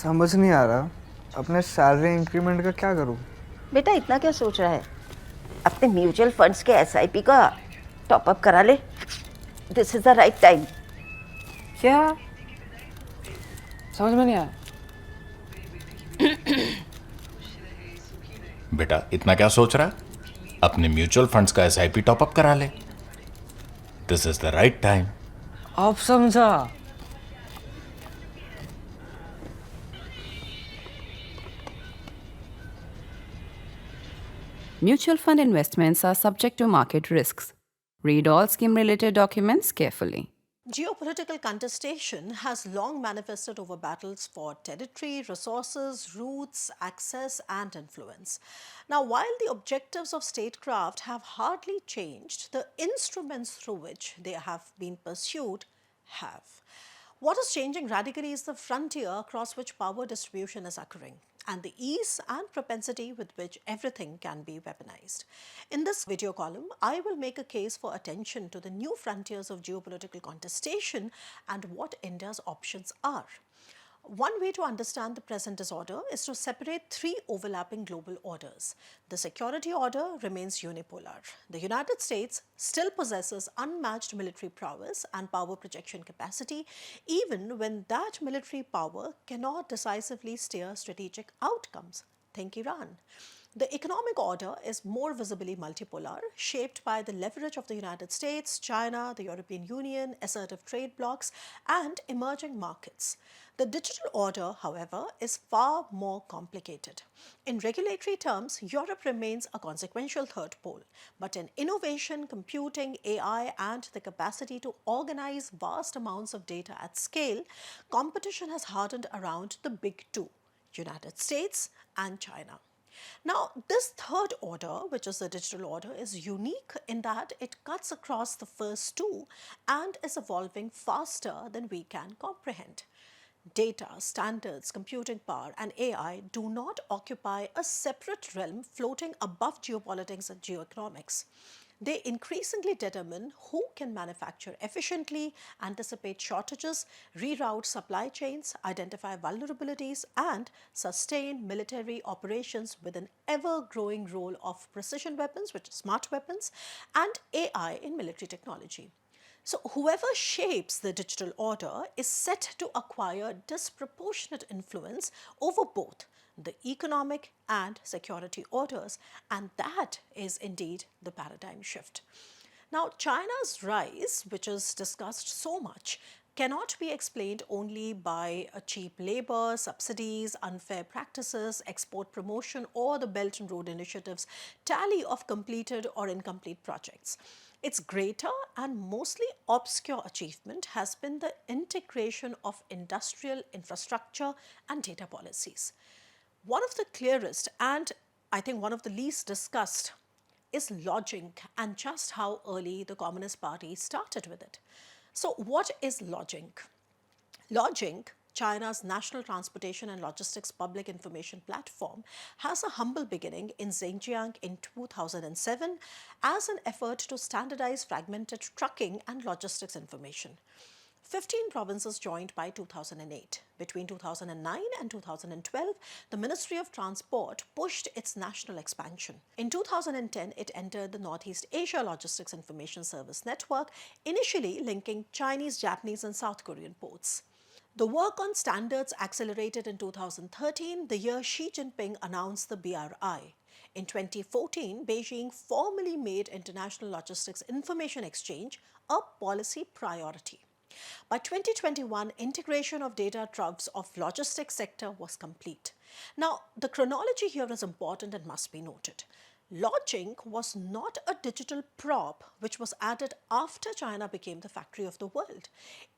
समझ नहीं आ रहा अपने सैलरी इंक्रीमेंट का क्या करूं। बेटा इतना क्या सोच रहा है? अपने म्यूचुअल फंड्स के एसआईपी का टॉपअप करा ले। This is the right time. क्या? समझ में नहीं आया। बेटा इतना क्या सोच रहा है? अपने म्यूचुअल फंड्स का एसआईपी टॉपअप करा ले। This is the right time. अब समझा। Mutual fund investments are subject to market risks. Read all scheme related documents carefully. Geopolitical contestation has long manifested over battles for territory, resources, routes, access, and influence. Now, while the objectives of statecraft have hardly changed, the instruments through which they have been pursued have. What is changing radically is the frontier across which power distribution is occurring, and the ease and propensity with which everything can be weaponized. In this video column, I will make a case for attention to the new frontiers of geopolitical contestation and what India's options are. One way to understand the present disorder is to separate three overlapping global orders. The security order remains unipolar. The United States still possesses unmatched military prowess and power projection capacity, even when that military power cannot decisively steer strategic outcomes. Think Iran. The economic order is more visibly multipolar, shaped by the leverage of the United States, China, the European Union, assertive trade blocs, and emerging markets. The digital order, however, is far more complicated. In regulatory terms, Europe remains a consequential third pole, but in innovation, computing, AI, and the capacity to organize vast amounts of data at scale, competition has hardened around the big two, United States and China. Now, this third order, which is the digital order, is unique in that it cuts across the first two and is evolving faster than we can comprehend. Data, standards, computing power, and AI do not occupy a separate realm floating above geopolitics and geoeconomics. They increasingly determine who can manufacture efficiently, anticipate shortages, reroute supply chains, identify vulnerabilities, and sustain military operations with an ever-growing role of precision weapons, which are smart weapons, and AI in military technology. So whoever shapes the digital order is set to acquire disproportionate influence over both the economic and security orders, and that is indeed the paradigm shift. Now, China's rise, which is discussed so much, cannot be explained only by cheap labor, subsidies, unfair practices, export promotion, or the Belt and Road Initiative's tally of completed or incomplete projects. Its greater and mostly obscure achievement has been the integration of industrial infrastructure and data policies. One of the clearest and I think one of the least discussed is LOGINK and just how early the Communist Party started with it. So what is LOGINK? LOGINK, China's National Transportation and Logistics Public Information Platform, has a humble beginning in Xinjiang in 2007 as an effort to standardize fragmented trucking and logistics information. 15 provinces joined by 2008. Between 2009 and 2012, the Ministry of Transport pushed its national expansion. In 2010, it entered the Northeast Asia Logistics Information Service Network, initially linking Chinese, Japanese, and South Korean ports. The work on standards accelerated in 2013, the year Xi Jinping announced the BRI. In 2014, Beijing formally made International Logistics Information Exchange a policy priority. By 2021, integration of data troughs of logistics sector was complete. Now, the chronology here is important and must be noted. LOGINK was not a digital prop which was added after China became the factory of the world.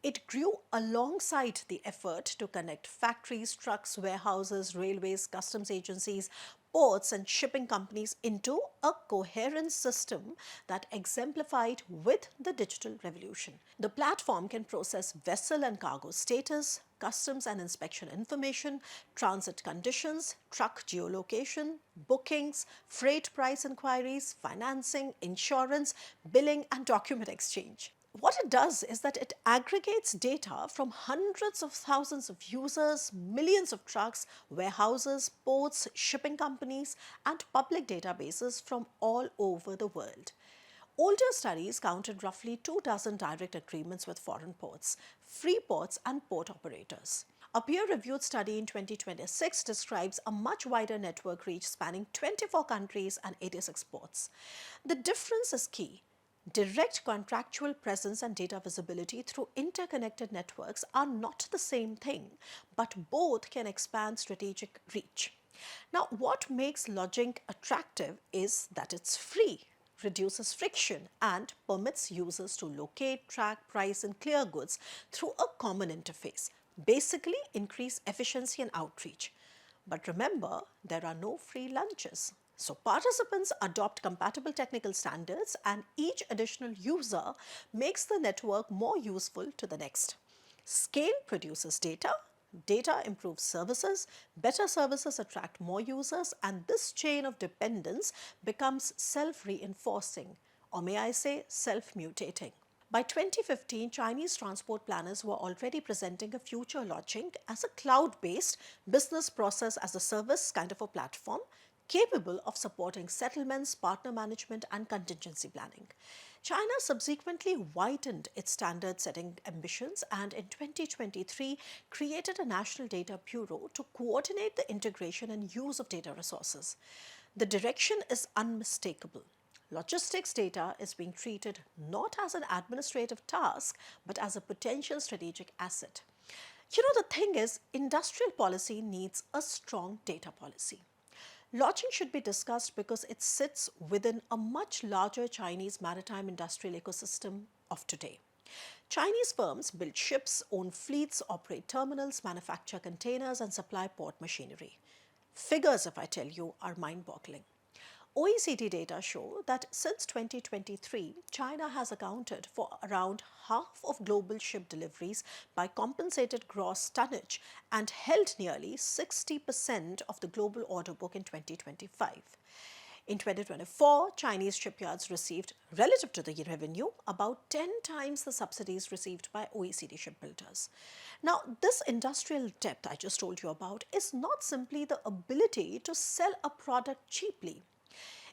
It grew alongside the effort to connect factories, trucks, warehouses, railways, customs agencies, ports and shipping companies into a coherent system that exemplified with the digital revolution. The platform can process vessel and cargo status, customs and inspection information, transit conditions, truck geolocation, bookings, freight price inquiries, financing, insurance, billing and document exchange. What it does is that it aggregates data from hundreds of thousands of users, millions of trucks, warehouses, ports, shipping companies, and public databases from all over the world. Older studies counted roughly 24 direct agreements with foreign ports, free ports, and port operators. A peer-reviewed study in 2026 describes a much wider network reach spanning 24 countries and 86 ports. The difference is key. Direct contractual presence and data visibility through interconnected networks are not the same thing, but both can expand strategic reach. Now, what makes LOGINK attractive is that it's free, reduces friction, and permits users to locate, track, price, and clear goods through a common interface, basically increase efficiency and outreach. But remember, there are no free lunches. So participants adopt compatible technical standards, and each additional user makes the network more useful to the next. Scale produces data, data improves services, better services attract more users, and this chain of dependence becomes self-reinforcing, or may I say self-mutating. By 2015, Chinese transport planners were already presenting a future LOGINK as a cloud-based business process as a service kind of a platform capable of supporting settlements, partner management, and contingency planning. China subsequently widened its standard-setting ambitions and in 2023 created a National Data Bureau to coordinate the integration and use of data resources. The direction is unmistakable. Logistics data is being treated not as an administrative task, but as a potential strategic asset. You know, the thing is, industrial policy needs a strong data policy. LOGINK should be discussed because it sits within a much larger Chinese maritime industrial ecosystem of today. Chinese firms build ships, own fleets, operate terminals, manufacture containers, and supply port machinery. Figures, if I tell you, are mind-boggling. OECD data show that since 2023, China has accounted for around half of global ship deliveries by compensated gross tonnage and held nearly 60% of the global order book in 2025. In 2024, Chinese shipyards received, relative to the revenue, about 10 times the subsidies received by OECD shipbuilders. Now, this industrial depth I just told you about is not simply the ability to sell a product cheaply.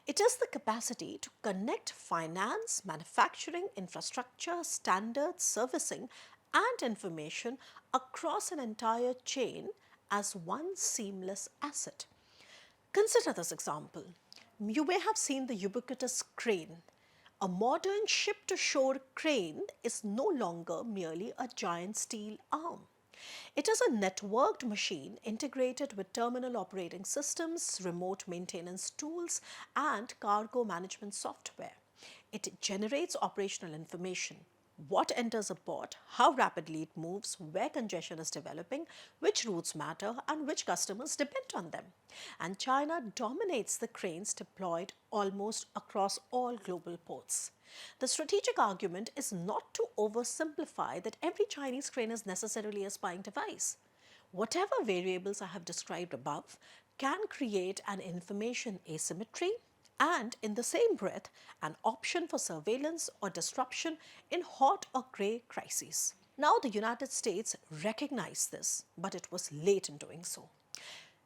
It is the capacity to connect finance, manufacturing, infrastructure, standards, servicing, and information across an entire chain as one seamless asset. Consider this example. You may have seen the ubiquitous crane. A modern ship-to-shore crane is no longer merely a giant steel arm. It is a networked machine integrated with terminal operating systems, remote maintenance tools, and cargo management software. It generates operational information. What enters a port, how rapidly it moves, where congestion is developing, which routes matter, and which customers depend on them. And China dominates the cranes deployed almost across all global ports. The strategic argument is not to oversimplify that every Chinese crane is necessarily a spying device. Whatever variables I have described above can create an information asymmetry and, in the same breath, an option for surveillance or disruption in hot or grey crises. Now, the United States recognized this, but it was late in doing so.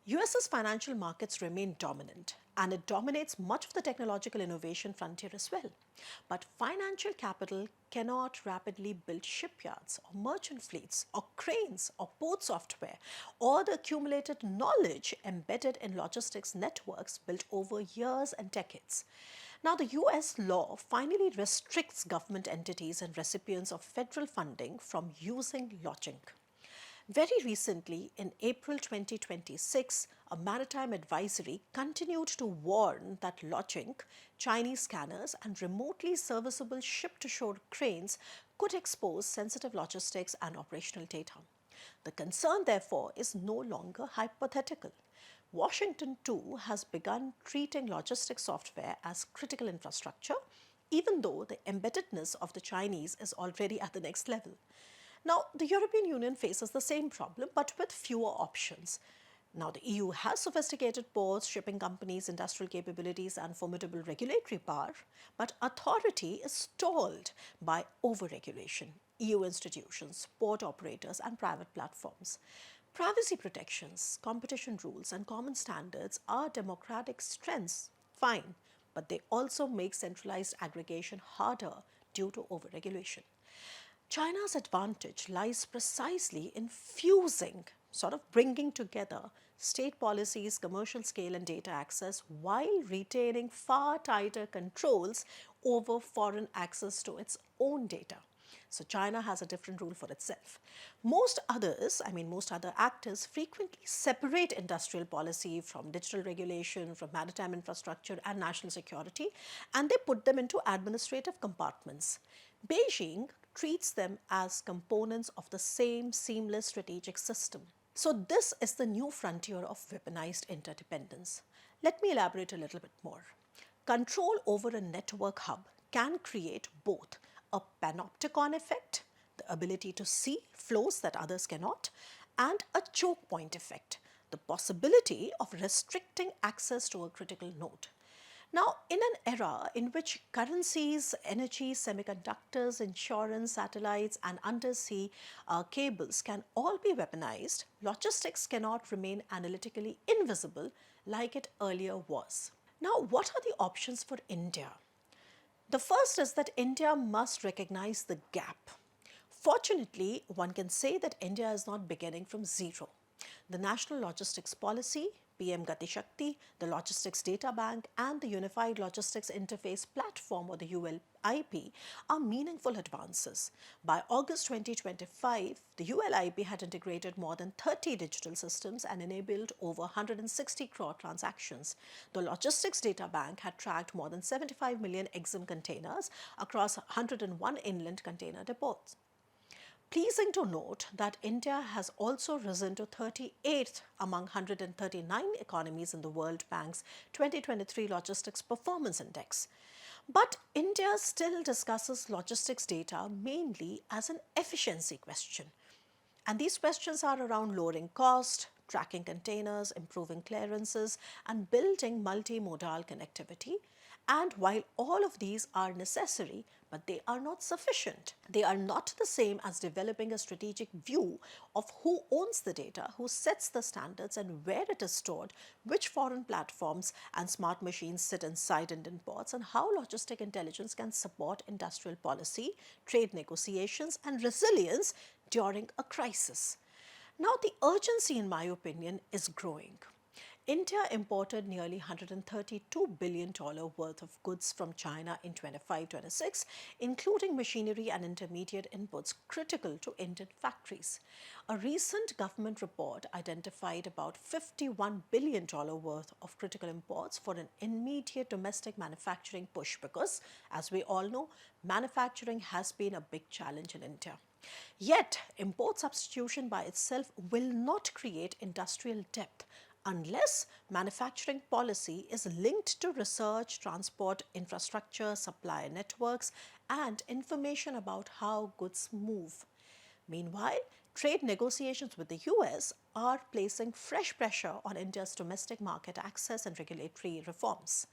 US's financial markets remain dominant, and it dominates much of the technological innovation frontier as well. But financial capital cannot rapidly build shipyards or merchant fleets or cranes or port software or the accumulated knowledge embedded in logistics networks built over years and decades. Now, the US law finally restricts government entities and recipients of federal funding from using LOGINK. Very recently, in April 2026, a maritime advisory continued to warn that LOGINK, Chinese scanners, and remotely serviceable ship-to-shore cranes could expose sensitive logistics and operational data. The concern, therefore, is no longer hypothetical. Washington, too, has begun treating logistics software as critical infrastructure, even though the embeddedness of the Chinese is already at the next level. Now, the European Union faces the same problem, but with fewer options. Now, the EU has sophisticated ports, shipping companies, industrial capabilities, and formidable regulatory power, but authority is stalled by overregulation, EU institutions, port operators, and private platforms. Privacy protections, competition rules, and common standards are democratic strengths, fine, but they also make centralized aggregation harder due to overregulation. China's advantage lies precisely in fusing, sort of bringing together state policies, commercial scale, and data access while retaining far tighter controls over foreign access to its own data. So China has a different rule for itself. Most other actors frequently separate industrial policy from digital regulation, from maritime infrastructure and national security, and they put them into administrative compartments. Beijing treats them as components of the same seamless strategic system. So this is the new frontier of weaponized interdependence. Let me elaborate a little bit more. Control over a network hub can create both a panopticon effect, the ability to see flows that others cannot, and a choke point effect, the possibility of restricting access to a critical node. Now, in an era in which currencies, energy, semiconductors, insurance, satellites, and undersea cables can all be weaponized, logistics cannot remain analytically invisible like it earlier was. Now, what are the options for India? The first is that India must recognize the gap. Fortunately, one can say that India is not beginning from zero. The National Logistics Policy, PM Gati Shakti, the Logistics Data Bank, and the Unified Logistics Interface Platform, or the ULIP, are meaningful advances. By August 2025, the ULIP had integrated more than 30 digital systems and enabled over 160 crore transactions. The Logistics Data Bank had tracked more than 75 million EXIM containers across 101 inland container depots. Pleasing to note that India has also risen to 38th among 139 economies in the World Bank's 2023 Logistics Performance Index. But India still discusses logistics data mainly as an efficiency question. And these questions are around lowering cost, tracking containers, improving clearances, and building multimodal connectivity. And while all of these are necessary, but they are not sufficient. They are not the same as developing a strategic view of who owns the data, who sets the standards, and where it is stored, which foreign platforms and smart machines sit inside Indian ports, and how logistic intelligence can support industrial policy, trade negotiations, and resilience during a crisis. Now, the urgency, in my opinion, is growing. India imported nearly $132 billion worth of goods from China in 25-26, including machinery and intermediate inputs critical to Indian factories. A recent government report identified about $51 billion worth of critical imports for an immediate domestic manufacturing push because, as we all know, manufacturing has been a big challenge in India. Yet, import substitution by itself will not create industrial depth unless manufacturing policy is linked to research, transport, infrastructure, supplier networks, and information about how goods move. Meanwhile, trade negotiations with the US are placing fresh pressure on India's domestic market access and regulatory reforms.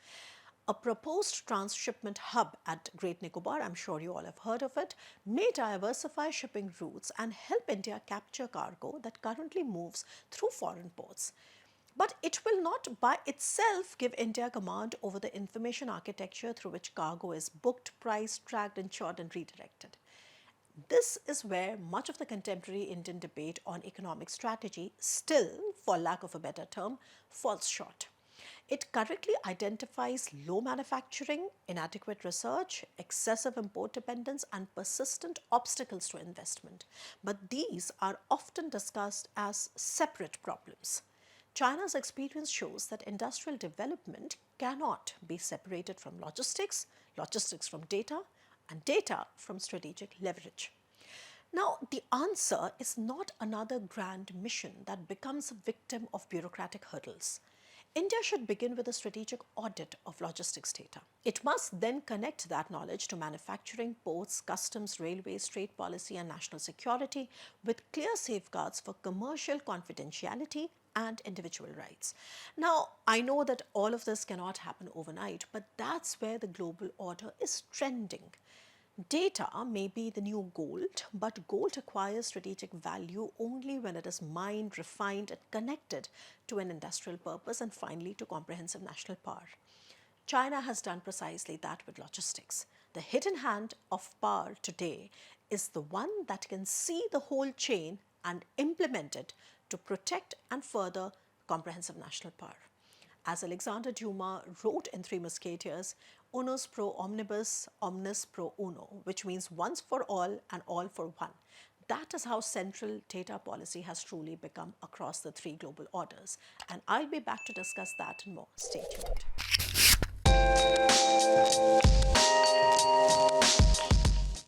A proposed transshipment hub at Great Nicobar, I'm sure you all have heard of it, may diversify shipping routes and help India capture cargo that currently moves through foreign ports. But it will not by itself give India command over the information architecture through which cargo is booked, priced, tracked, insured, and redirected. This is where much of the contemporary Indian debate on economic strategy still, for lack of a better term, falls short. It correctly identifies low manufacturing, inadequate research, excessive import dependence, and persistent obstacles to investment. But these are often discussed as separate problems. China's experience shows that industrial development cannot be separated from logistics, logistics from data, and data from strategic leverage. Now, the answer is not another grand mission that becomes a victim of bureaucratic hurdles. India should begin with a strategic audit of logistics data. It must then connect that knowledge to manufacturing, ports, customs, railways, trade policy, and national security with clear safeguards for commercial confidentiality and individual rights. Now, I know that all of this cannot happen overnight, but that's where the global order is trending. Data may be the new gold, but gold acquires strategic value only when it is mined, refined, and connected to an industrial purpose and finally to comprehensive national power. China has done precisely that with logistics. The hidden hand of power today is the one that can see the whole chain and implement it to protect and further comprehensive national power. As Alexander Dumas wrote in Three Musketeers, unus pro omnibus, omnis pro uno, which means once for all and all for one. That is how central data policy has truly become across the three global orders. And I'll be back to discuss that and more. Stay tuned.